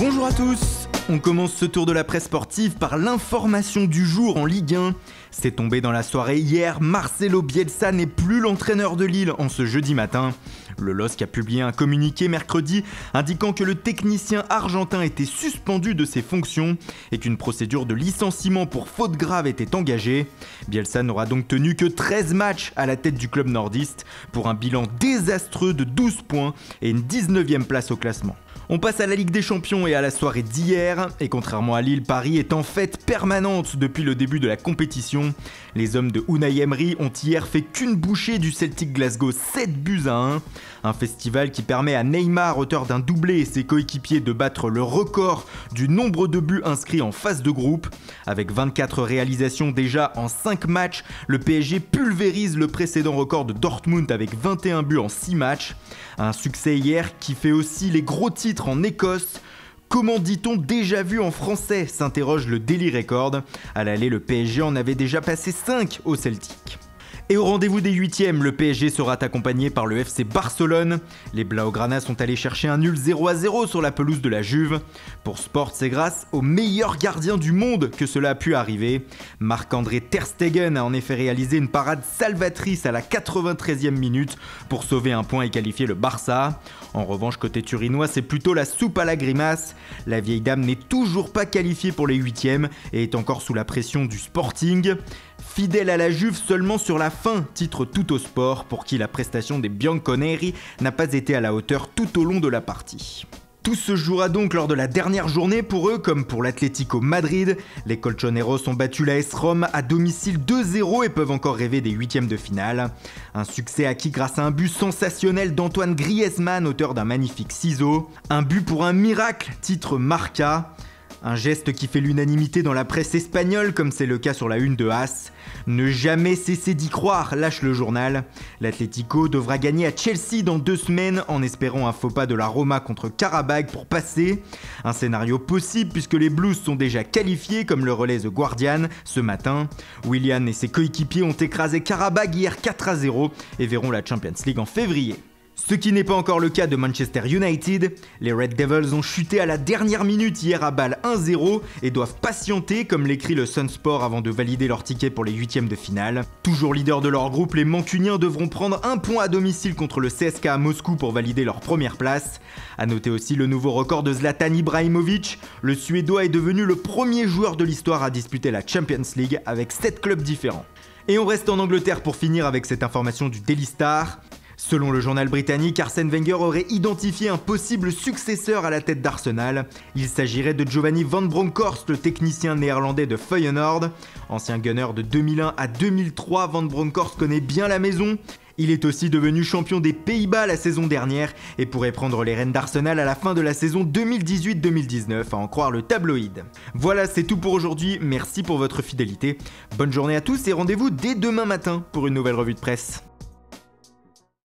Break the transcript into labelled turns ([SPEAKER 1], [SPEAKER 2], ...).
[SPEAKER 1] Bonjour à tous. On commence ce tour de la presse sportive par l'information du jour en Ligue 1. C'est tombé dans la soirée hier, Marcelo Bielsa n'est plus l'entraîneur de Lille en ce jeudi matin. Le LOSC a publié un communiqué mercredi indiquant que le technicien argentin était suspendu de ses fonctions et qu'une procédure de licenciement pour faute grave était engagée. Bielsa n'aura donc tenu que 13 matchs à la tête du club nordiste pour un bilan désastreux de 12 points et une 19e place au classement. On passe à la Ligue des Champions et à la soirée d'hier, et contrairement à Lille, Paris est en fête permanente depuis le début de la compétition. Les hommes de Unai Emery ont hier fait qu'une bouchée du Celtic Glasgow 7-1. Un festival qui permet à Neymar, auteur d'un doublé, et ses coéquipiers de battre le record du nombre de buts inscrits en phase de groupe. Avec 24 réalisations déjà en 5 matchs, le PSG pulvérise le précédent record de Dortmund avec 21 buts en 6 matchs. Un succès hier qui fait aussi les gros titres en Écosse. Comment dit-on déjà vu en français, s'interroge le Daily Record. À l'aller, le PSG en avait déjà passé 5 au Celtic. Et au rendez-vous des 8e, le PSG sera accompagné par le FC Barcelone. Les Blaugrana sont allés chercher un nul 0-0 sur la pelouse de la Juve. Pour Sport, c'est grâce au meilleur gardien du monde que cela a pu arriver. Marc-André Ter Stegen a en effet réalisé une parade salvatrice à la 93e minute pour sauver un point et qualifier le Barça. En revanche, côté turinois, c'est plutôt la soupe à la grimace. La vieille dame n'est toujours pas qualifiée pour les 8e et est encore sous la pression du Sporting. Fidèle à la Juve seulement sur la fin, titre Tuttosport, pour qui la prestation des Bianconeri n'a pas été à la hauteur tout au long de la partie. Tout se jouera donc lors de la dernière journée pour eux comme pour l'Atlético Madrid. Les Colchoneros ont battu l'AS Rome à domicile 2-0 et peuvent encore rêver des 8e de finale. Un succès acquis grâce à un but sensationnel d'Antoine Griezmann, auteur d'un magnifique ciseau. Un but pour un miracle, titre Marca. Un geste qui fait l'unanimité dans la presse espagnole, comme c'est le cas sur la une de AS. Ne jamais cesser d'y croire, lâche le journal. L'Atlético devra gagner à Chelsea dans 2 semaines en espérant un faux pas de la Roma contre Karabakh pour passer. Un scénario possible puisque les Blues sont déjà qualifiés, comme le relais The Guardian ce matin. Willian et ses coéquipiers ont écrasé Karabakh hier 4-0 et verront la Champions League en février. Ce qui n'est pas encore le cas de Manchester United. Les Red Devils ont chuté à la dernière minute hier à Bâle 1-0 et doivent patienter, comme l'écrit le Sun Sport, avant de valider leur ticket pour les 8e de finale. Toujours leader de leur groupe, les Mancuniens devront prendre un point à domicile contre le CSKA à Moscou pour valider leur première place. A noter aussi le nouveau record de Zlatan Ibrahimovic. Le Suédois est devenu le premier joueur de l'histoire à disputer la Champions League avec 7 clubs différents. Et on reste en Angleterre pour finir avec cette information du Daily Star. Selon le journal britannique, Arsène Wenger aurait identifié un possible successeur à la tête d'Arsenal. Il s'agirait de Giovanni Van Bronckhorst, le technicien néerlandais de Feyenoord. Ancien gunner de 2001 à 2003, Van Bronckhorst connaît bien la maison. Il est aussi devenu champion des Pays-Bas la saison dernière et pourrait prendre les rênes d'Arsenal à la fin de la saison 2018-2019, à en croire le tabloïd. Voilà, c'est tout pour aujourd'hui, merci pour votre fidélité. Bonne journée à tous et rendez-vous dès demain matin pour une nouvelle revue de presse.